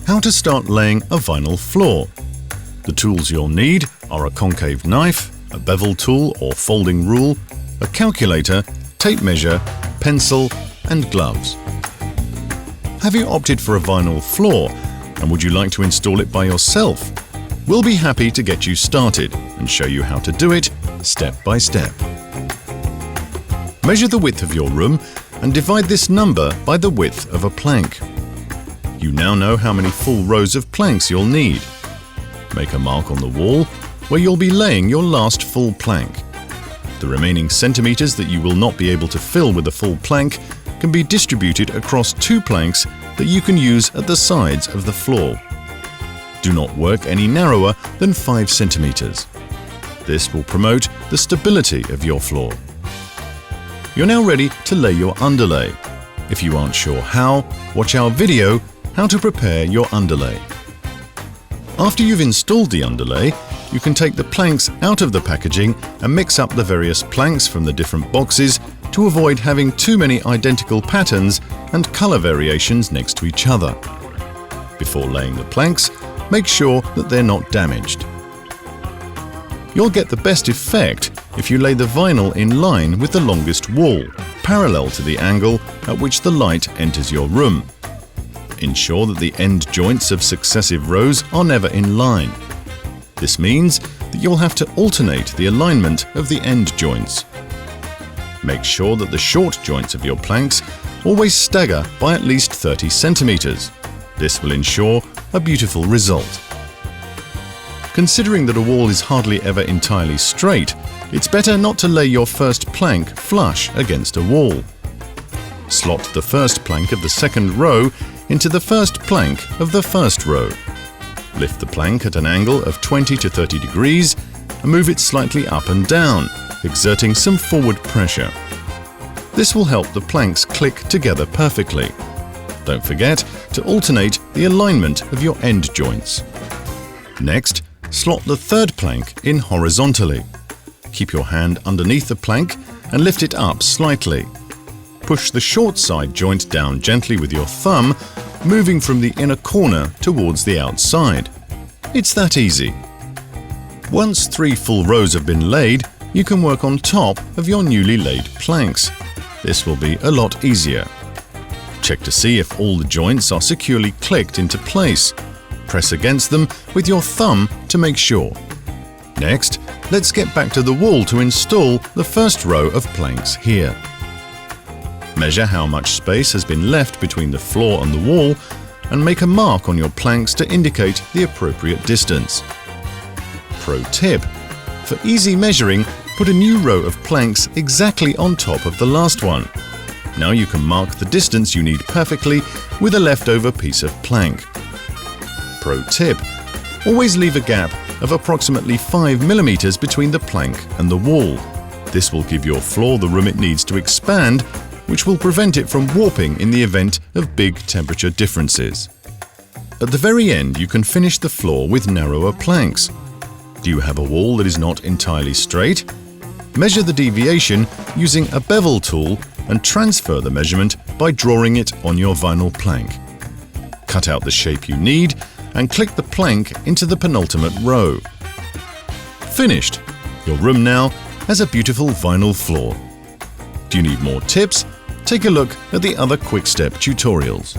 How to start laying a vinyl floor. The tools you'll need are a concave knife, a bevel tool or folding rule, a calculator, tape measure, pencil and gloves. Have you opted for a vinyl floor and would you like to install it by yourself? We'll be happy to get you started and show you how to do it step by step. Measure the width of your room and divide this number by the width of a plank. You now know how many full rows of planks you'll need. Make a mark on the wall where you'll be laying your last full plank. The remaining centimeters that you will not be able to fill with a full plank can be distributed across 2 planks that you can use at the sides of the floor. Do not work any narrower than 5 centimeters. This will promote the stability of your floor. You're now ready to lay your underlay. If you aren't sure how, watch our video How to Prepare Your Underlay. After you've installed the underlay, you can take the planks out of the packaging and mix up the various planks from the different boxes to avoid having too many identical patterns and color variations next to each other. Before laying the planks, make sure that they're not damaged. You'll get the best effect if you lay the vinyl in line with the longest wall, parallel to the angle at which the light enters your room. Ensure that the end joints of successive rows are never in line. This means that you'll have to alternate the alignment of the end joints. Make sure that the short joints of your planks always stagger by at least 30 centimeters. This will ensure a beautiful result. Considering that a wall is hardly ever entirely straight, it's better not to lay your first plank flush against a wall. Slot the first plank of the second row into the first plank of the first row. Lift the plank at an angle of 20 to 30 degrees and move it slightly up and down, exerting some forward pressure. This will help the planks click together perfectly. Don't forget to alternate the alignment of your end joints. Next, slot the third plank in horizontally. Keep your hand underneath the plank and lift it up slightly. Push the short side joint down gently with your thumb, moving from the inner corner towards the outside. It's that easy. Once 3 full rows have been laid, you can work on top of your newly laid planks. This will be a lot easier. Check to see if all the joints are securely clicked into place. Press against them with your thumb to make sure. Next, let's get back to the wall to install the first row of planks here. Measure how much space has been left between the floor and the wall and make a mark on your planks to indicate the appropriate distance. Pro tip: for easy measuring, put a new row of planks exactly on top of the last one. Now you can mark the distance you need perfectly with a leftover piece of plank. Pro tip: always leave a gap of approximately 5 mm between the plank and the wall. This will give your floor the room it needs to expand, which will prevent it from warping in the event of big temperature differences. At the very end, you can finish the floor with narrower planks. Do you have a wall that is not entirely straight? Measure the deviation using a bevel tool and transfer the measurement by drawing it on your vinyl plank. Cut out the shape you need and click the plank into the penultimate row. Finished! Your room now has a beautiful vinyl floor. Do you need more tips? Take a look at the other Quick-Step tutorials.